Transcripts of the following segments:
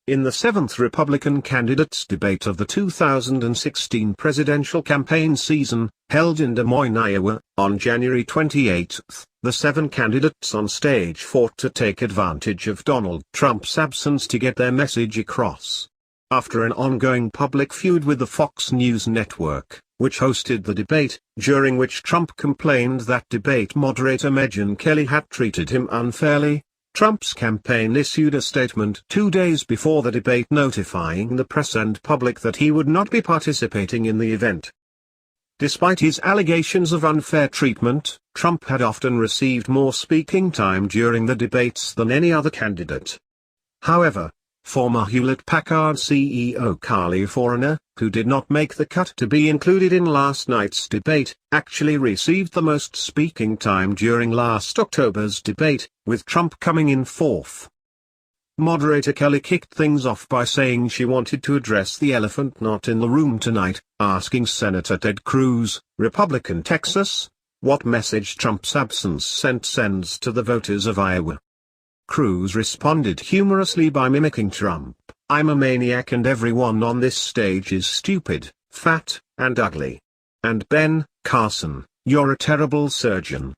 in the seventh Republican candidates debate of the 2016 presidential campaign season, held in Des Moines, Iowa, on January 28, the seven candidates on stage fought to take advantage of Donald Trump's absence to get their message across. After an ongoing public feud with the Fox News network, which hosted the debate, during which Trump complained that debate moderator Megyn Kelly had treated him unfairly, Trump's campaign issued a statement 2 days before the debate notifying the press and public that he would not be participating in the event. Despite his allegations of unfair treatment, Trump had often received more speaking time during the debates than any other candidate. However, former Hewlett-Packard CEO Carly Fiorina, who did not make the cut to be included in last night's debate, actually received the most speaking time during last October's debate, with Trump coming in fourth. Moderator Kelly kicked things off by saying she wanted to address the elephant not in the room tonight, asking Senator Ted Cruz, Republican Texas, what message Trump's absence sends to the voters of Iowa. Cruz responded humorously by mimicking Trump, "I'm a maniac and everyone on this stage is stupid, fat, and ugly. And Ben Carson, you're a terrible surgeon."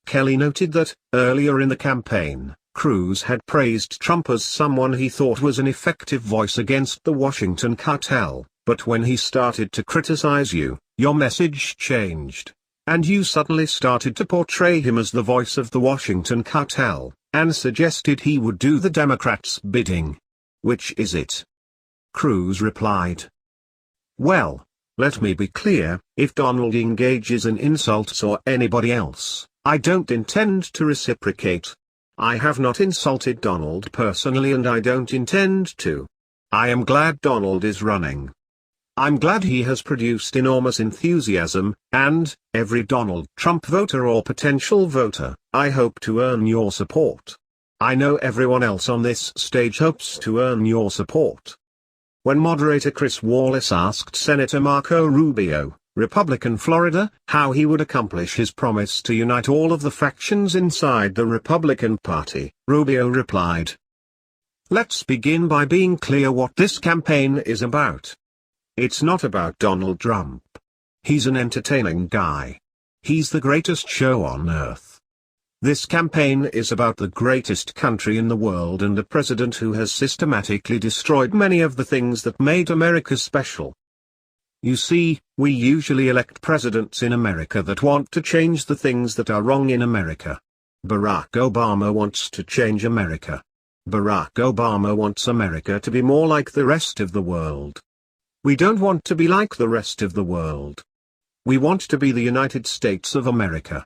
Kelly noted that, earlier in the campaign, Cruz had praised Trump as someone he thought was an effective voice against the Washington cartel, but when he started to criticize you, your message changed. And you suddenly started to portray him as the voice of the Washington cartel, and suggested he would do the Democrats' bidding. Which is it? Cruz replied. Well, let me be clear, if Donald engages in insults or anybody else, I don't intend to reciprocate. I have not insulted Donald personally and I don't intend to. I am glad Donald is running. I'm glad he has produced enormous enthusiasm, and, every Donald Trump voter or potential voter, I hope to earn your support. I know everyone else on this stage hopes to earn your support. When moderator Chris Wallace asked Senator Marco Rubio, Republican Florida, how he would accomplish his promise to unite all of the factions inside the Republican Party, Rubio replied, "Let's begin by being clear what this campaign is about. It's not about Donald Trump. He's an entertaining guy. He's the greatest show on earth. This campaign is about the greatest country in the world and a president who has systematically destroyed many of the things that made America special. You see, we usually elect presidents in America that want to change the things that are wrong in America. Barack Obama wants to change America. Barack Obama wants America to be more like the rest of the world. We don't want to be like the rest of the world. We want to be the United States of America."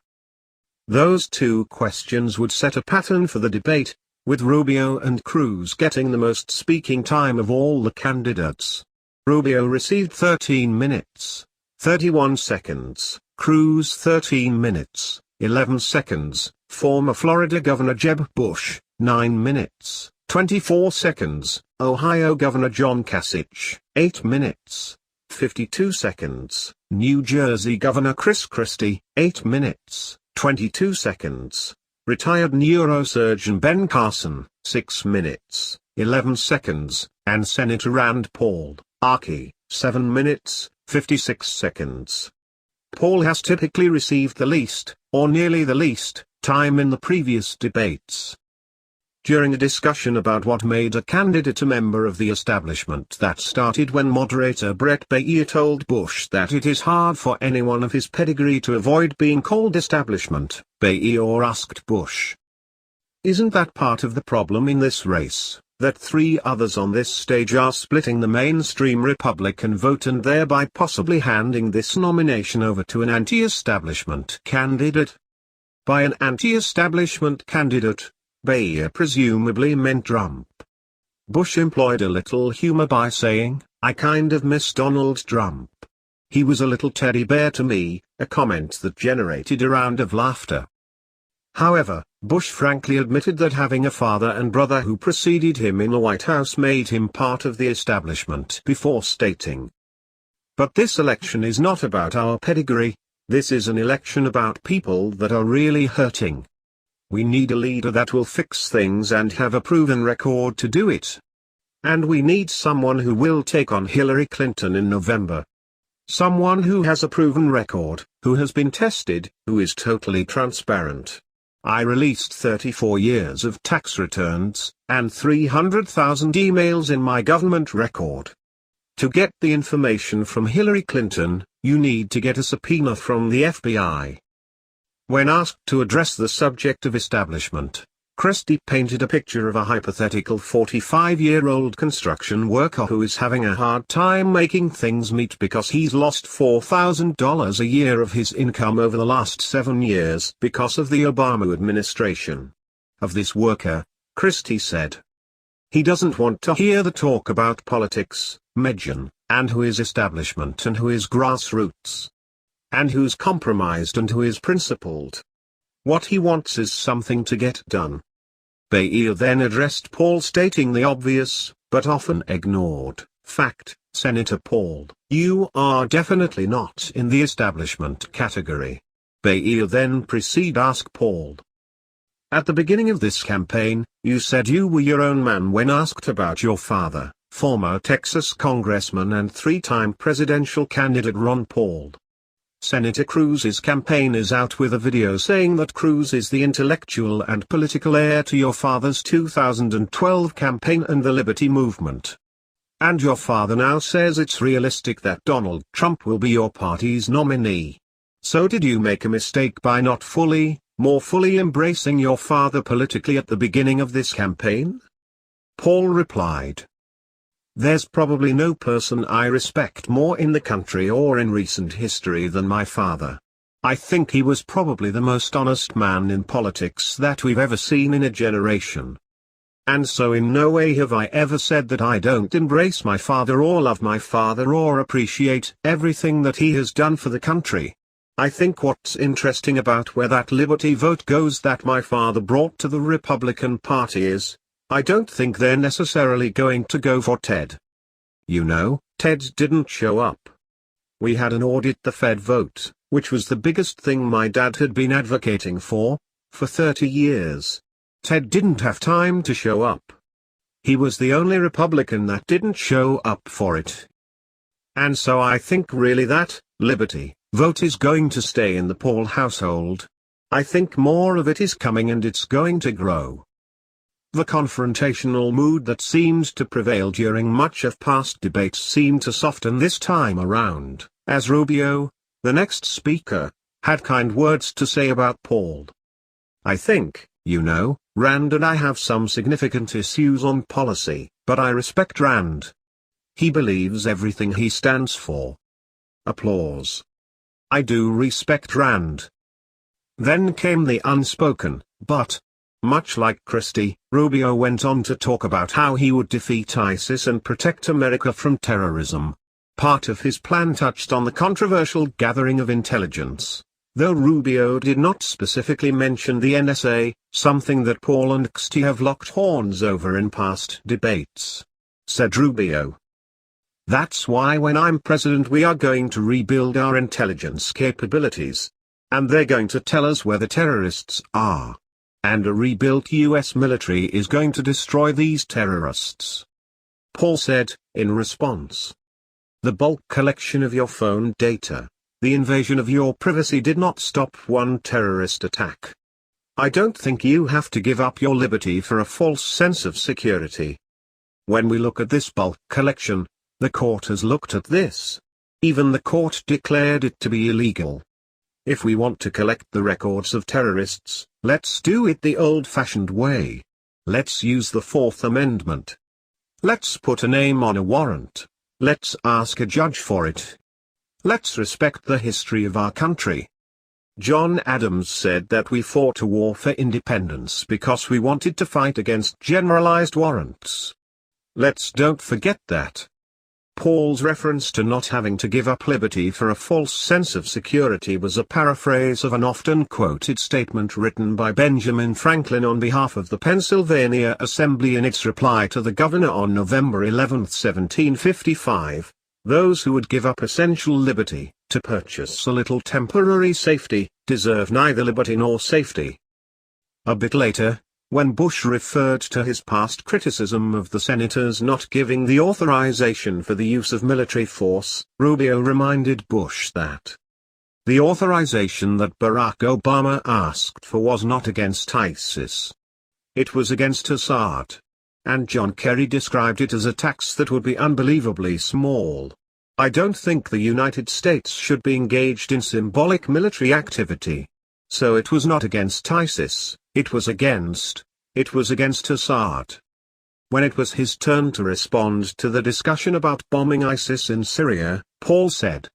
Those two questions would set a pattern for the debate, with Rubio and Cruz getting the most speaking time of all the candidates. Rubio received 13 minutes, 31 seconds, Cruz 13 minutes, 11 seconds, former Florida Governor Jeb Bush, 9 minutes, 24 seconds, Ohio Governor John Kasich, 8 minutes, 52 seconds, New Jersey Governor Chris Christie, 8 minutes, 22 seconds, retired neurosurgeon Ben Carson, 6 minutes, 11 seconds, and Senator Rand Paul, Archie, 7 minutes, 56 seconds. Paul has typically received the least, or nearly the least, time in the previous debates. During a discussion about what made a candidate a member of the establishment that started when moderator Bret Baier told Bush that it is hard for anyone of his pedigree to avoid being called establishment, Baier asked Bush, "Isn't that part of the problem in this race, that three others on this stage are splitting the mainstream Republican vote and thereby possibly handing this nomination over to an anti-establishment candidate?" By an anti-establishment candidate, Baier presumably meant Trump. Bush employed a little humor by saying, "I kind of miss Donald Trump. He was a little teddy bear to me," a comment that generated a round of laughter. However, Bush frankly admitted that having a father and brother who preceded him in the White House made him part of the establishment before stating, "But this election is not about our pedigree, this is an election about people that are really hurting. We need a leader that will fix things and have a proven record to do it. And we need someone who will take on Hillary Clinton in November. Someone who has a proven record, who has been tested, who is totally transparent. I released 34 years of tax returns, and 300,000 emails in my government record. To get the information from Hillary Clinton, you need to get a subpoena from the FBI. When asked to address the subject of establishment, Christie painted a picture of a hypothetical 45-year-old construction worker who is having a hard time making things meet because he's lost $4,000 a year of his income over the last 7 years because of the Obama administration. Of this worker, Christie said, "He doesn't want to hear the talk about politics, Megyn, and who is establishment and who is grassroots. And who's compromised and who is principled. What he wants is something to get done." Beyer then addressed Paul, stating the obvious, but often ignored, fact: "Senator Paul, you are definitely not in the establishment category." Beyer then proceeded to ask Paul, "At the beginning of this campaign, you said you were your own man when asked about your father, former Texas Congressman and three-time presidential candidate Ron Paul. Senator Cruz's campaign is out with a video saying that Cruz is the intellectual and political heir to your father's 2012 campaign and the Liberty Movement. And your father now says it's realistic that Donald Trump will be your party's nominee. So did you make a mistake by not more fully embracing your father politically at the beginning of this campaign?" Paul replied, "There's probably no person I respect more in the country or in recent history than my father. I think he was probably the most honest man in politics that we've ever seen in a generation. And so in no way have I ever said that I don't embrace my father or love my father or appreciate everything that he has done for the country. I think what's interesting about where that liberty vote goes that my father brought to the Republican Party is, I don't think they're necessarily going to go for Ted. You know, Ted didn't show up. We had an audit the Fed vote, which was the biggest thing my dad had been advocating for 30 years. Ted didn't have time to show up. He was the only Republican that didn't show up for it. And so I think really that liberty vote is going to stay in the Paul household. I think more of it is coming and it's going to grow." The confrontational mood that seemed to prevail during much of past debates seemed to soften this time around, as Rubio, the next speaker, had kind words to say about Paul. "I think, you know, Rand and I have some significant issues on policy, but I respect Rand. He believes everything he stands for." Applause. "I do respect Rand." Then came the unspoken, but, much like Christie, Rubio went on to talk about how he would defeat ISIS and protect America from terrorism. Part of his plan touched on the controversial gathering of intelligence, though Rubio did not specifically mention the NSA, something that Paul and Christie have locked horns over in past debates. Said Rubio, "That's why when I'm president we are going to rebuild our intelligence capabilities. And they're going to tell us where the terrorists are. And a rebuilt US military is going to destroy these terrorists." Paul said, in response, "The bulk collection of your phone data, the invasion of your privacy did not stop one terrorist attack. I don't think you have to give up your liberty for a false sense of security. When we look at this bulk collection, the court has looked at this. Even the court declared it to be illegal. If we want to collect the records of terrorists, let's do it the old-fashioned way. Let's use the Fourth Amendment. Let's put a name on a warrant. Let's ask a judge for it. Let's respect the history of our country. John Adams said that we fought a war for independence because we wanted to fight against generalized warrants. Let's don't forget that." Paul's reference to not having to give up liberty for a false sense of security was a paraphrase of an often quoted statement written by Benjamin Franklin on behalf of the Pennsylvania Assembly in its reply to the governor on November 11, 1755, "Those who would give up essential liberty, to purchase a little temporary safety, deserve neither liberty nor safety." A bit later, When Bush referred to his past criticism of the senators not giving the authorization for the use of military force, Rubio reminded Bush that the authorization that Barack Obama asked for was not against ISIS. It was against Assad. And John Kerry described it as a tax that would be unbelievably small. I don't think the United States should be engaged in symbolic military activity. So it was not against ISIS, it was against Assad. When it was his turn to respond to the discussion about bombing ISIS in Syria, Paul said,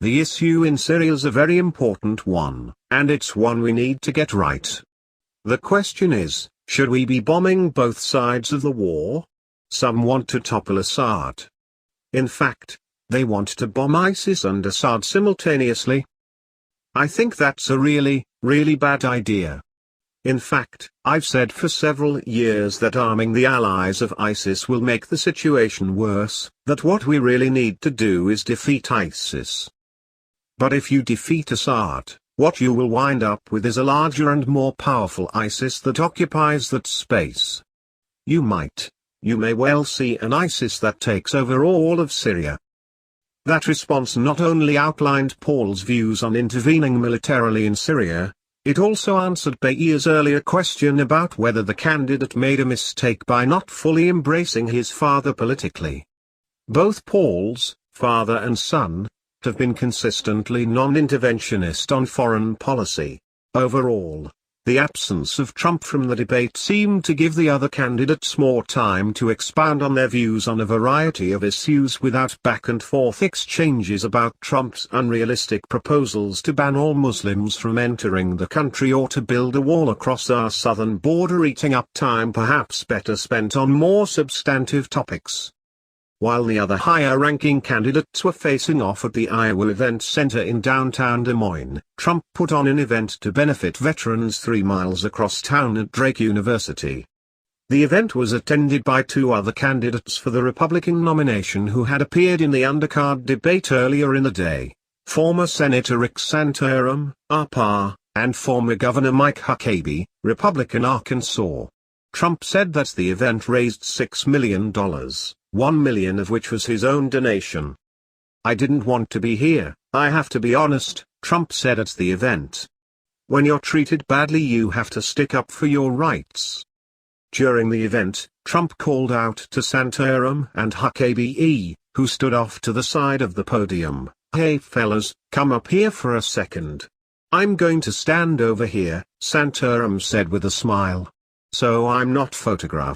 "The issue in Syria is a very important one, and it's one we need to get right. The question is, should we be bombing both sides of the war? Some want to topple Assad. In fact, they want to bomb ISIS and Assad simultaneously. I think that's a really, really bad idea. In fact, I've said for several years that arming the allies of ISIS will make the situation worse, that what we really need to do is defeat ISIS. But if you defeat Assad, what you will wind up with is a larger and more powerful ISIS that occupies that space. You may well see an ISIS that takes over all of Syria." That response not only outlined Paul's views on intervening militarily in Syria, it also answered Bayer's earlier question about whether the candidate made a mistake by not fully embracing his father politically. Both Paul's, father and son, have been consistently non-interventionist on foreign policy. Overall, the absence of Trump from the debate seemed to give the other candidates more time to expound on their views on a variety of issues without back-and-forth exchanges about Trump's unrealistic proposals to ban all Muslims from entering the country or to build a wall across our southern border, eating up time perhaps better spent on more substantive topics. While the other higher-ranking candidates were facing off at the Iowa Event Center in downtown Des Moines, Trump put on an event to benefit veterans 3 miles across town at Drake University. The event was attended by 2 other candidates for the Republican nomination who had appeared in the undercard debate earlier in the day, former Senator Rick Santorum, RPA, and former Governor Mike Huckabee, Republican Arkansas. Trump said that the event raised $6 million. $1 million of which was his own donation. "I didn't want to be here, I have to be honest," Trump said at the event. "When you're treated badly you have to stick up for your rights." During the event, Trump called out to Santorum and Huckabee, who stood off to the side of the podium, "Hey fellas, come up here for a second." "I'm going to stand over here," Santorum said with a smile. "So I'm not photographed."